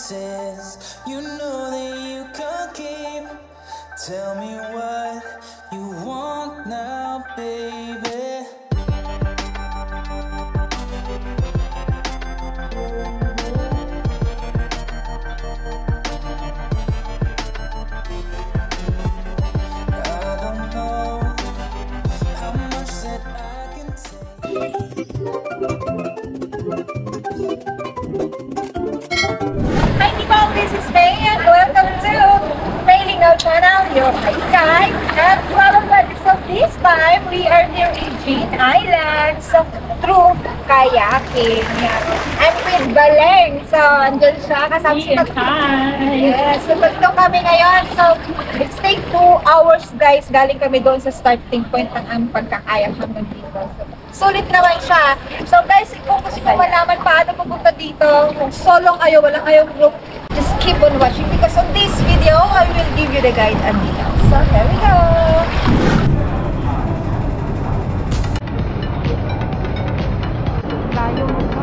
promises you know that you can't keep. Tell me what you want now, baby. I don't know how much that I can take. Hi people, this is May and welcome to May Lingaw channel, your hi guys. And welcome back. So this time we are near Eugene Island. So through kayaking. I'm with Baleng. So andyan siya kasama si Yes, so pagto kami ngayon. So it's take 2 hours guys. Galing kami doon sa starting point ng aming pagkakayak hanggang dito. So, sulit naman siya. So guys, kung gusto mo malaman paano pupunta dito, kung solo kayo, walang ayaw group, just keep on watching because on this video, I will give you the guide and details. So here we go! Layo mo ba?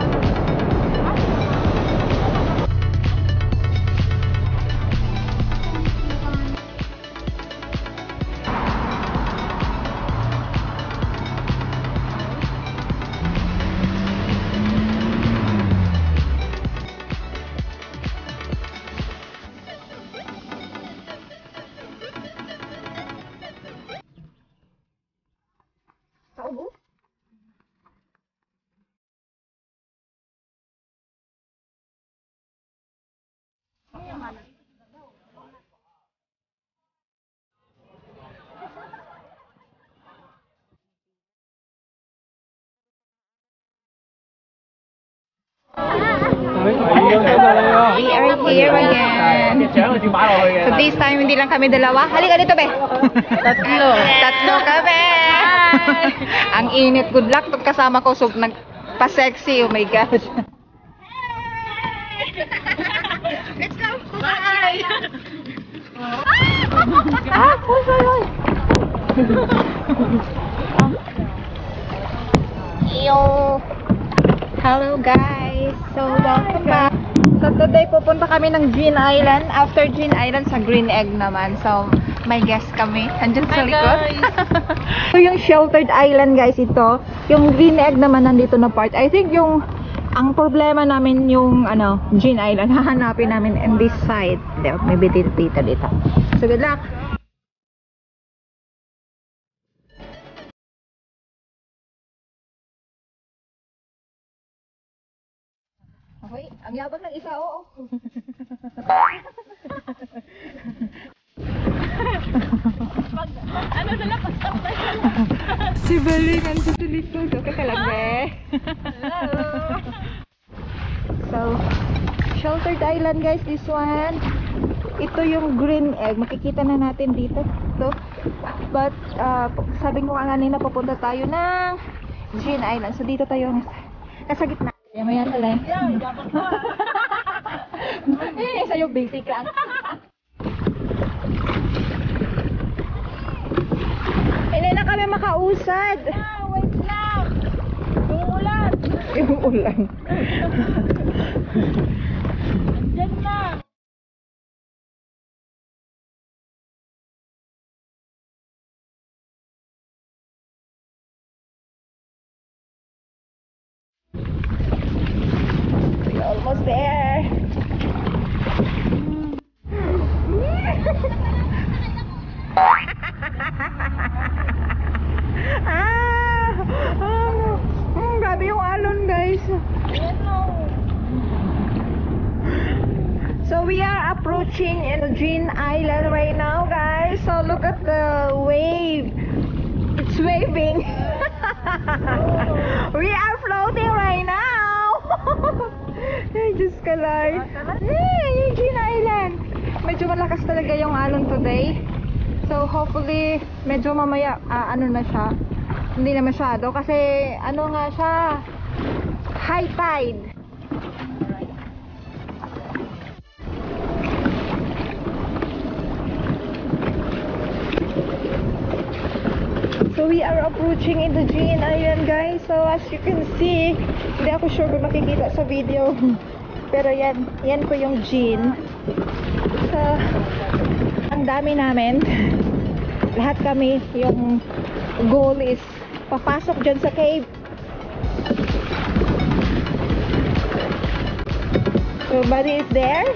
We are here again. So this time hindi lang kami dalawa. Halika dito be. Tatlo kami. Ang init. Good luck tong kasama ko. So nagpa-sexy. Oh my God. Let's go. Bye. Sorry. Hello guys. So welcome back. So today pupunta kami ng Eugene Island. After Eugene Island sa Green Egg naman. So may guest kami. Andyan sa likod. So yung sheltered island guys ito. Yung Green Egg naman nandito na part. I think yung ang problema namin yung Eugene Island. Hahanapin namin in this side. Maybe dito. So good luck. Okay, ang yabang ng isa, oo. Ano na lang, pagsampay na lang. Si Baling, ang susulikod. Okay ka lang, be. Hello. So, sheltered island guys, this one. Ito yung Green Egg. Makikita na natin dito. Ito. But, sabi ko nga kanina, pupunta tayo ng Eugene Island. So, dito tayo nasa gitna. Yan pala. Sa'yo basic lang. Hindi na kami makausad. Wait lang. Yung ulan. Andyan na. Almost there. Grabe yung alon guys. So we are approaching Eugene Island right now guys. So look at the wave. It's waving. We are floating right now. Ay, Diyos ka lang. Eugene Island. Medyo malakas talaga yung alon today. So, hopefully, medyo mamaya, na siya. Hindi na masyado. Kasi, nga siya, high tide. So we are approaching in the Eugene Island guys. So as you can see, hindi ako sure kung makikita sa video. Pero yan po yung gin. So, ang dami namin. Lahat kami, yung goal is papasok dyan sa cave. Everybody is there.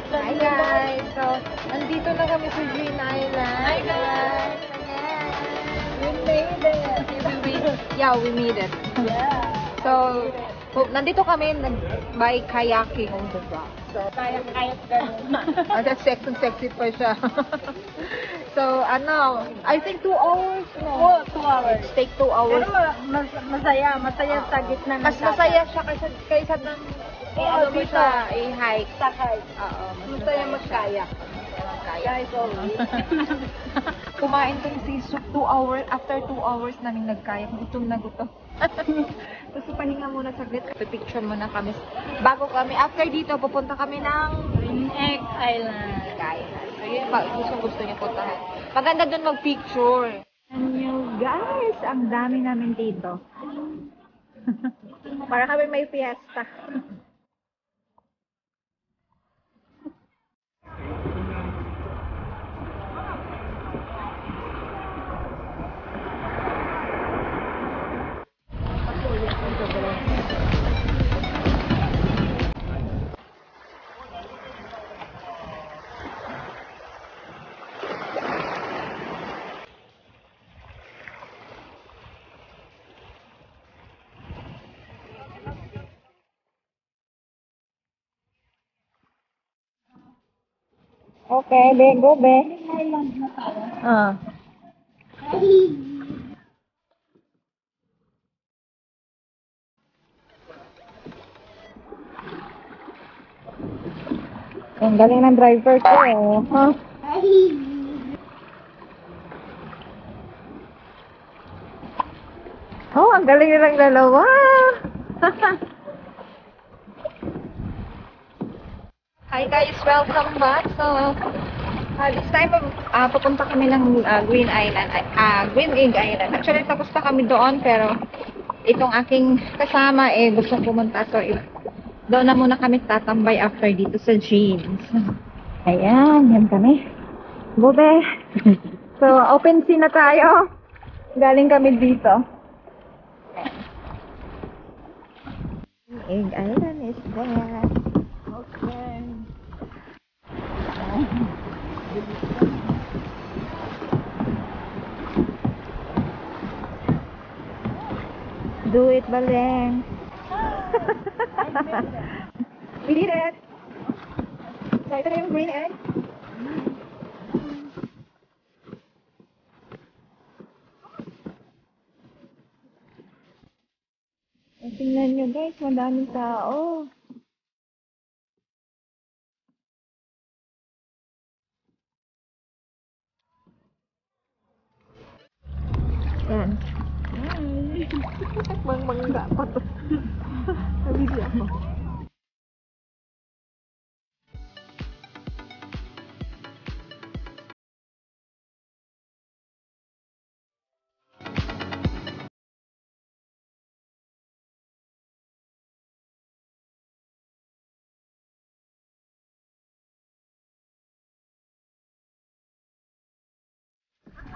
Hi guys! So, nandito na kami sa Green Island. Hi guys! We made it! Yeah, we made it. Yeah. So, nandito kami by kayaking on the rock. So, kayak ganun. That's sexy pa siya. So, I think 2 hours. No? 2 hours. It take 2 hours. Pero masaya sa gitna ng Mas masaya siya kaysa ng mo siya i-hike. sa hike. Oo, masaya mag-kayak. Guys, always. Kumain kami si soup 2 hours. After 2 hours namin nagkayak. Gutom na gutom. Tapos pahinga muna saglit. Picture muna kami. Bago kami, after dito, pupunta kami ng Green Egg Island. So yun pa, gusto niyo puntahan. Maganda doon mag-picture. Ano guys, ang dami namin dito. Para kami may fiesta. Okay, go, be. Island na tayo. Ang galing ng driver ko, huh? Oh, ang galing nilang dalawa. Hi guys, welcome back. So, this time pupunta kami ng Green Island, Green Egg Island. Actually, tapos na kami doon, pero itong aking kasama gustong pumunta. So, doon na muna kami tatambay after dito sa jeans. Ayan, yan kami. Bobe. So, open scene na tayo. Galing kami dito. Egg Island is there. Okay. Do it, Baleng. We did it. So, ito na yung green egg. Tingnan nyo guys, madaming tao. Yan. Mangga pa to. Nabili ako.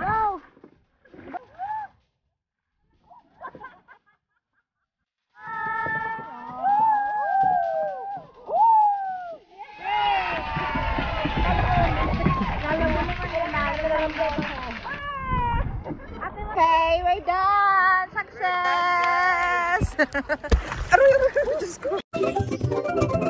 Oh! Okay, we're done! Success! Aroy, Diyos ko.